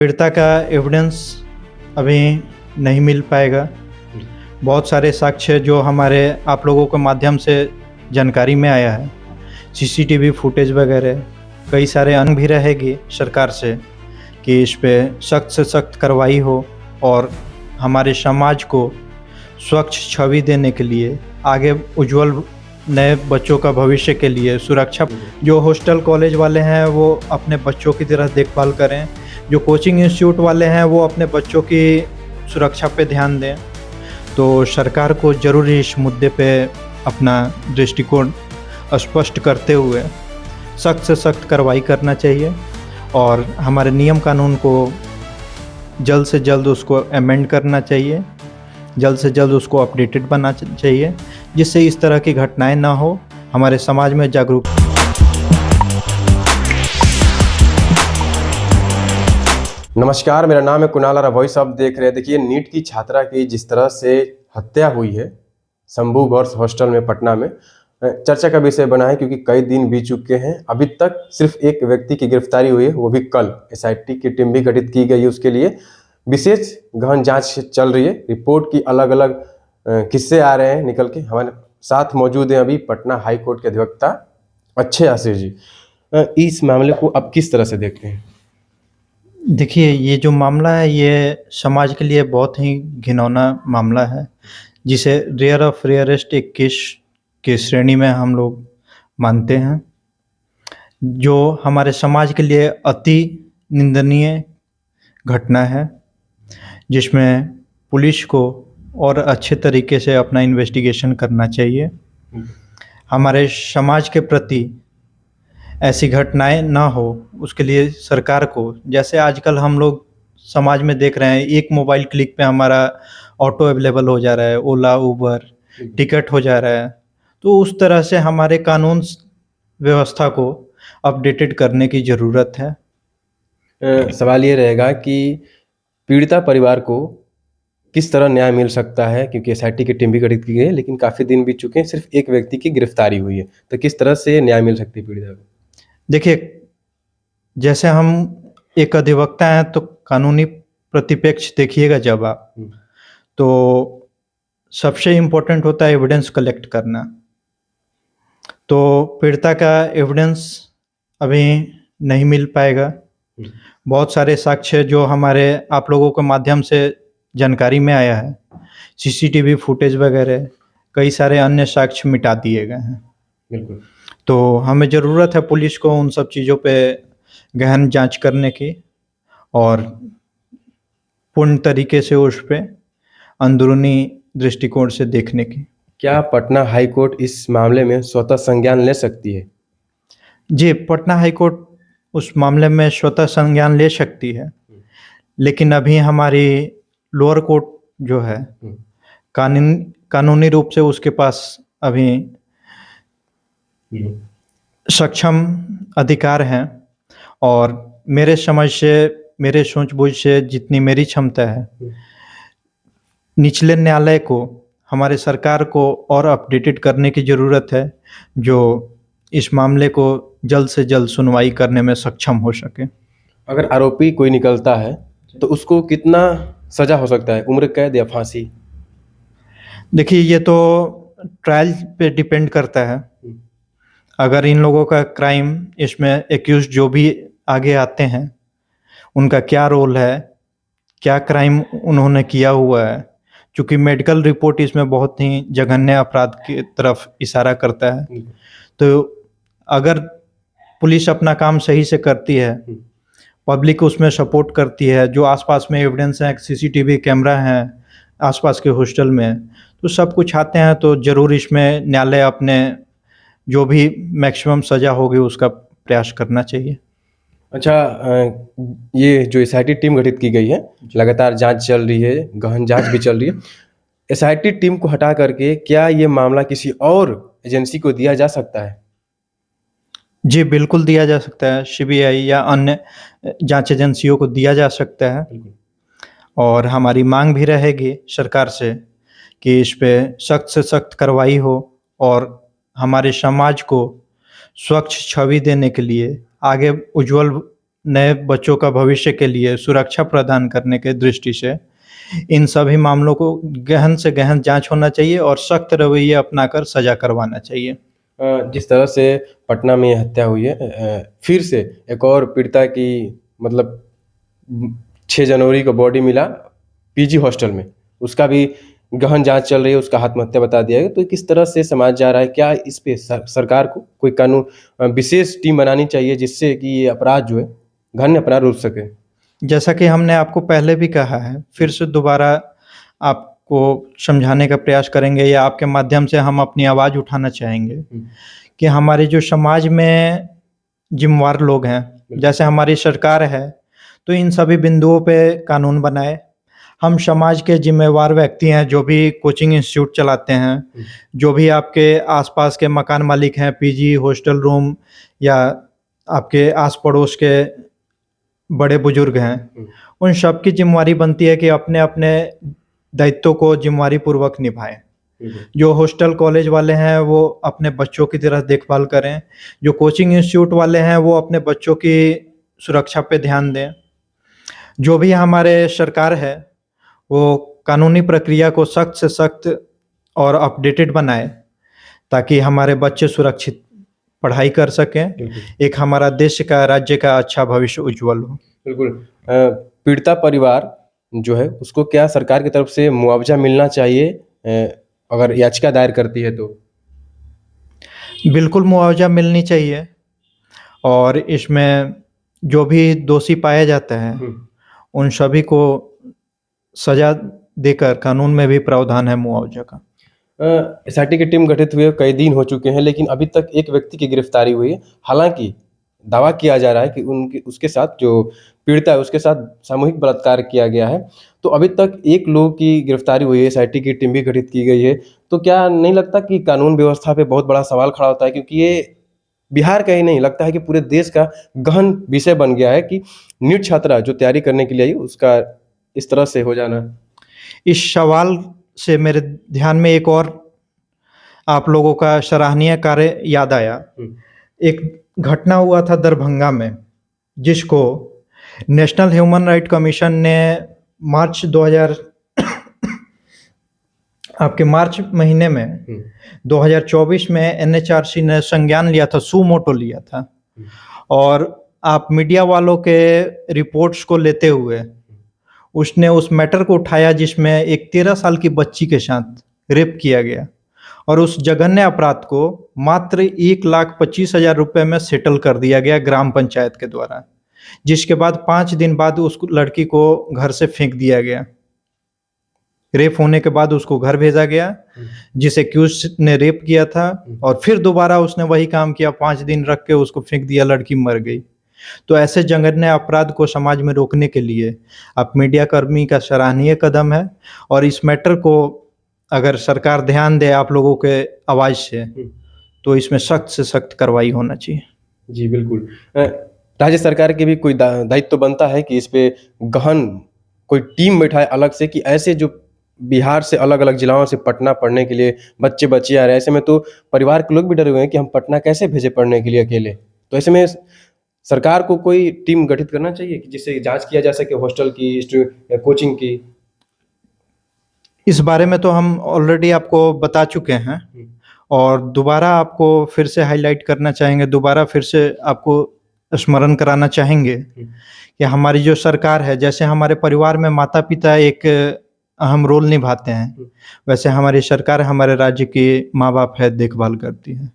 पीड़िता का एविडेंस अभी नहीं मिल पाएगा। बहुत सारे साक्ष्य जो हमारे आप लोगों के माध्यम से जानकारी में आया है, सीसीटीवी फुटेज वगैरह, कई सारे अंग भी रहेगी सरकार से कि इस पे सख्त से सख्त कार्रवाई हो और हमारे समाज को स्वच्छ छवि देने के लिए, आगे उज्जवल नए बच्चों का भविष्य के लिए सुरक्षा, जो हॉस्टल कॉलेज वाले हैं वो अपने बच्चों की तरह देखभाल करें, जो कोचिंग इंस्टीट्यूट वाले हैं वो अपने बच्चों की सुरक्षा पे ध्यान दें। तो सरकार को ज़रूर इस मुद्दे पे अपना दृष्टिकोण स्पष्ट करते हुए सख्त से सख्त कार्रवाई करना चाहिए और हमारे नियम कानून को जल्द से जल्द उसको अमेंड करना चाहिए, जल्द से जल्द उसको अपडेटेड बनना चाहिए, जिससे इस तरह की घटनाएं ना हो, हमारे समाज में जागरूक। नमस्कार, मेरा नाम है कुणाल और वॉइस आप देख रहे हैं। देखिए, नीट की छात्रा की जिस तरह से हत्या हुई है शंभू गर्ल्स हॉस्टल में पटना में, चर्चा का विषय बना है क्योंकि कई दिन बीत चुके हैं। अभी तक सिर्फ एक व्यक्ति की गिरफ्तारी हुई है, वो भी कल। एसआईटी की टीम भी गठित की गई है, उसके लिए विशेष गहन जांच चल रही है। रिपोर्ट की अलग अलग किस्से आ रहे हैं निकल के। हमारे साथ मौजूद हैं अभी पटना हाई कोर्ट के अधिवक्ता अक्षय आशीष जी। इस मामले को आप किस तरह से देखते हैं? देखिए, ये जो मामला है ये समाज के लिए बहुत ही घिनौना मामला है, जिसे रेयर ऑफ रेयरेस्ट एक केस के श्रेणी में हम लोग मानते हैं, जो हमारे समाज के लिए अति निंदनीय घटना है, जिसमें पुलिस को और अच्छे तरीके से अपना इन्वेस्टिगेशन करना चाहिए। हमारे समाज के प्रति ऐसी घटनाएं ना हो, उसके लिए सरकार को, जैसे आजकल हम लोग समाज में देख रहे हैं, एक मोबाइल क्लिक पे हमारा ऑटो अवेलेबल हो जा रहा है, ओला उबर टिकट हो जा रहा है, तो उस तरह से हमारे कानून व्यवस्था को अपडेटेड करने की ज़रूरत है। सवाल ये रहेगा कि पीड़िता परिवार को किस तरह न्याय मिल सकता है, क्योंकि एसआईटी की टीम भी गठित की गई है, लेकिन काफ़ी दिन बीत चुके हैं, सिर्फ एक व्यक्ति की गिरफ्तारी हुई है। तो किस तरह से न्याय मिल सकती है पीड़िता को? देखिए, जैसे हम एक अधिवक्ता हैं तो कानूनी प्रतिपक्ष देखिएगा जब आप, तो सबसे इम्पोर्टेंट होता है एविडेंस कलेक्ट करना। तो पीड़िता का एविडेंस अभी नहीं मिल पाएगा। बहुत सारे साक्ष्य जो हमारे आप लोगों के माध्यम से जानकारी में आया है, सीसीटीवी फुटेज वगैरह, कई सारे अन्य साक्ष्य मिटा दिए गए हैं। बिल्कुल। तो हमें ज़रूरत है पुलिस को उन सब चीज़ों पे गहन जांच करने की और पूर्ण तरीके से उस पे अंदरूनी दृष्टिकोण से देखने की। क्या पटना हाई कोर्ट इस मामले में स्वतः संज्ञान ले सकती है? जी, पटना हाई कोर्ट उस मामले में स्वतः संज्ञान ले सकती है, लेकिन अभी हमारी लोअर कोर्ट जो है कानूनी रूप से उसके पास अभी सक्षम अधिकार हैं और मेरे समझ से, मेरे सूझबूझ से, जितनी मेरी क्षमता है, निचले न्यायालय को, हमारे सरकार को और अपडेटेड करने की ज़रूरत है, जो इस मामले को जल्द से जल्द सुनवाई करने में सक्षम हो सके। अगर आरोपी कोई निकलता है तो उसको कितना सजा हो सकता है, उम्र कैद या फांसी? देखिए, ये तो ट्रायल पे डिपेंड करता है। अगर इन लोगों का क्राइम, इसमें एक्यूज जो भी आगे आते हैं, उनका क्या रोल है, क्या क्राइम उन्होंने किया हुआ है, क्योंकि मेडिकल रिपोर्ट इसमें बहुत ही जघन्य अपराध की तरफ इशारा करता है। तो अगर पुलिस अपना काम सही से करती है, पब्लिक उसमें सपोर्ट करती है, जो आसपास में एविडेंस है, सीसीटीवी कैमरा है आसपास के हॉस्टल में, तो सब कुछ आते हैं, तो ज़रूर इसमें न्यायालय अपने जो भी मैक्सिमम सज़ा होगी उसका प्रयास करना चाहिए। अच्छा, ये जो एसआईटी टीम गठित की गई है, लगातार जांच चल रही है, गहन जांच भी चल रही है। एसआईटी टीम को हटा करके क्या ये मामला किसी और एजेंसी को दिया जा सकता है? जी, बिल्कुल दिया जा सकता है, सीबीआई या अन्य जांच एजेंसियों को दिया जा सकता है और हमारी मांग भी रहेगी सरकार से कि इस पे सख्त से सख्त कार्रवाई हो और हमारे समाज को स्वच्छ छवि देने के लिए, आगे उज्जवल नए बच्चों का भविष्य के लिए सुरक्षा प्रदान करने के दृष्टि से इन सभी मामलों को गहन से गहन जांच होना चाहिए और सख्त रवैया अपनाकर सजा करवाना चाहिए। जिस तरह से पटना में ये हत्या हुई है, फिर से एक और पीड़िता की मतलब 6 जनवरी को बॉडी मिला पीजी हॉस्टल में, उसका भी गहन जांच चल रही है, उसका आत्महत्या बता दिया गया। तो किस तरह से समाज जा रहा है, क्या इस पे सरकार को कोई कानून विशेष टीम बनानी चाहिए जिससे कि ये अपराध जो है घन्य अपराध रुक सके? जैसा कि हमने आपको पहले भी कहा है, फिर से दोबारा आपको समझाने का प्रयास करेंगे या आपके माध्यम से हम अपनी आवाज़ उठाना चाहेंगे कि हमारे जो समाज में जिम्मेवार लोग हैं, जैसे हमारी सरकार है, तो इन सभी बिंदुओं पे कानून बनाए। हम समाज के जिम्मेवार व्यक्ति हैं, जो भी कोचिंग इंस्टीट्यूट चलाते हैं, जो भी आपके आसपास के मकान मालिक हैं, पीजी, हॉस्टल रूम या आपके आस पड़ोस के बड़े बुजुर्ग हैं, उन सब की जिम्मेवारी बनती है कि अपने अपने दायित्वों को जिम्मेवारी पूर्वक निभाएं। जो हॉस्टल कॉलेज वाले हैं वो अपने बच्चों की तरह देखभाल करें, जो कोचिंग इंस्टीट्यूट वाले हैं वो अपने बच्चों की सुरक्षा पे ध्यान दें। जो भी हमारे सरकार है वो कानूनी प्रक्रिया को सख्त से सख्त और अपडेटेड बनाए ताकि हमारे बच्चे सुरक्षित पढ़ाई कर सकें, एक हमारा देश का, राज्य का अच्छा भविष्य उज्जवल हो। बिल्कुल। पीड़िता परिवार जो है उसको क्या सरकार की तरफ से मुआवजा मिलना चाहिए, अगर याचिका दायर करती है तो? बिल्कुल मुआवजा मिलनी चाहिए और इसमें जो भी दोषी पाया जाता है उन सभी को सजा देकर कानून में भी प्रावधान है मुआवजा का। एसआईटी की टीम गठित हुए कई दिन हो चुके हैं, लेकिन अभी तक एक व्यक्ति की गिरफ्तारी हुई है। हालांकि दावा किया जा रहा है कि उसके साथ जो पीड़िता है उसके साथ सामूहिक बलात्कार किया गया है। तो अभी तक एक लोग की गिरफ्तारी हुई है, एसआईटी की टीम भी गठित की गई है। तो क्या नहीं लगता कि कानून व्यवस्था पे बहुत बड़ा सवाल खड़ा होता है, क्योंकि ये बिहार का ही नहीं, लगता है कि पूरे देश का गहन विषय बन गया है कि नीट छात्रा जो तैयारी करने के लिए आई उसका इस तरह से हो जाना। इस सवाल से मेरे ध्यान में एक और आप लोगों का सराहनीय कार्य याद आया। एक घटना हुआ था दरभंगा में, जिसको नेशनल ह्यूमन राइट कमीशन ने मार्च 2000 आपके मार्च महीने में 2024 में एनएचआरसी ने संज्ञान लिया था, सू मोटो लिया था। और आप मीडिया वालों के रिपोर्ट्स को लेते हुए उसने उस मैटर को उठाया जिसमें एक 13 साल की बच्ची के साथ रेप किया गया और उस जघन्य अपराध को मात्र 1,25,000 रुपये में सेटल कर दिया गया ग्राम पंचायत के द्वारा, जिसके बाद 5 दिन बाद उस लड़की को घर से फेंक दिया गया। रेप होने के बाद उसको घर भेजा गया जिस एक्यूज ने रेप किया था, और फिर दोबारा उसने वही काम किया, 5 दिन रख के उसको फेंक दिया, लड़की मर गई। तो ऐसे जघन्य अपराध को समाज में रोकने के लिए अब मीडिया कर्मी का सराहनीय कदम है और इस मैटर को अगर सरकार ध्यान दे आप लोगों के आवाज़ से तो इसमें सख्त से सख्त कार्रवाई होना चाहिए। जी बिल्कुल। राज्य सरकार के भी कोई दायित्व बनता है कि इस पे गहन कोई टीम बैठाए अलग से, कि ऐसे जो बिहार से अलग अलग जिलाओं से पटना पढ़ने के लिए बच्चे बच्चियाँ आ रहे हैं, ऐसे में तो परिवार के लोग भी डरे हुए हैं कि हम पटना कैसे भेजे पढ़ने के लिए अकेले। तो ऐसे में सरकार को कोई टीम गठित करना चाहिए कि जिससे जांच किया जा सके हॉस्टल की, कोचिंग की। इस बारे में तो हम ऑलरेडी आपको बता चुके हैं और दोबारा आपको फिर से हाईलाइट करना चाहेंगे, दोबारा फिर से आपको स्मरण कराना चाहेंगे कि हमारी जो सरकार है, जैसे हमारे परिवार में माता पिता एक अहम रोल निभाते हैं, वैसे हमारी सरकार हमारे राज्य के माँ बाप है, देखभाल करती है।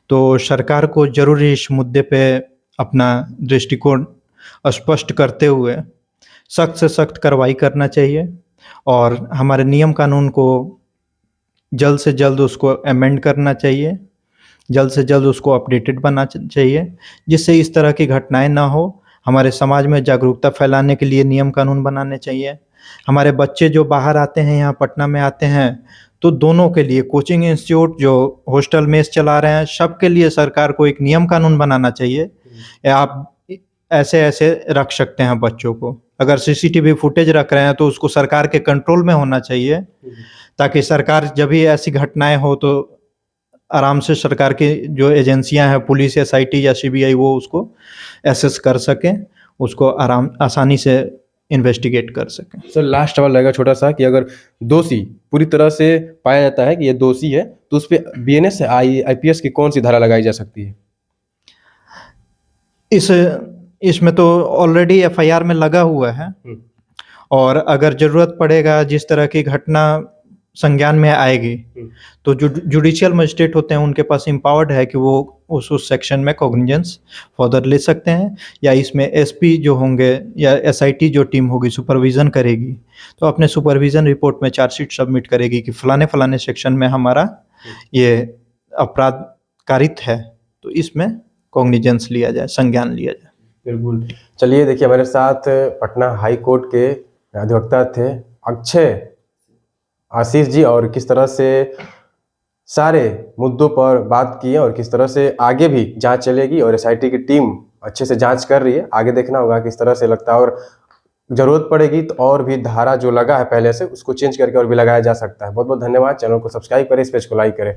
तो सरकार को जरूर इस मुद्दे पे अपना दृष्टिकोण स्पष्ट करते हुए सख्त से सख्त कार्रवाई करना चाहिए और हमारे नियम कानून को जल्द से जल्द उसको अमेंड करना चाहिए, जल्द से जल्द उसको अपडेटेड बनना चाहिए, जिससे इस तरह की घटनाएं ना हो। हमारे समाज में जागरूकता फैलाने के लिए नियम कानून बनाने चाहिए। हमारे बच्चे जो बाहर आते हैं, यहाँ पटना में आते हैं, तो दोनों के लिए कोचिंग इंस्टीट्यूट जो हॉस्टल मेस चला रहे हैं, सबके लिए सरकार को एक नियम कानून बनाना चाहिए। आप ऐसे ऐसे रख सकते हैं बच्चों को, अगर सीसीटीवी फुटेज रख रहे हैं तो उसको सरकार के कंट्रोल में होना चाहिए, ताकि सरकार जब भी ऐसी घटनाएं हो तो आराम से सरकार की जो एजेंसियां हैं, पुलिस, एसआईटी या सीबीआई, वो उसको एसेस कर सकें उसको आसानी से इन्वेस्टिगेट कर सकें। सर लास्ट सवाल रहेगा छोटा सा कि अगर दोषी पूरी तरह से पाया जाता है कि ये दोषी है तो उस पर बीएनएस आईपीएस की कौन सी धारा लगाई जा सकती है? इसमें तो ऑलरेडी एफआईआर में लगा हुआ है, और अगर ज़रूरत पड़ेगा, जिस तरह की घटना संज्ञान में आएगी, तो जो जुडिशियल मजिस्ट्रेट होते हैं उनके पास एम्पावर्ड है कि वो उस सेक्शन में कॉग्निजेंस फर्दर ले सकते हैं, या इसमें एसपी जो होंगे या एसआईटी जो टीम होगी सुपरविज़न करेगी, तो अपने सुपरविज़न रिपोर्ट में चार्जशीट सबमिट करेगी कि फलाने फलाने सेक्शन में हमारा ये अपराध कारित है, तो इसमें कॉग्निजेंस लिया जाए, संज्ञान लिया जाए। बिल्कुल। चलिए देखिए, हमारे साथ पटना हाई कोर्ट के अधिवक्ता थे अक्षय आशीष जी, और किस तरह से सारे मुद्दों पर बात की है और किस तरह से आगे भी जांच चलेगी, और एसआईटी की टीम अच्छे से जांच कर रही है। आगे देखना होगा किस तरह से लगता है, और जरूरत पड़ेगी तो और भी धारा जो लगा है पहले से उसको चेंज करके और भी लगाया जा सकता है। बहुत बहुत धन्यवाद। चैनल को सब्सक्राइब करें, इस पेज को लाइक करें।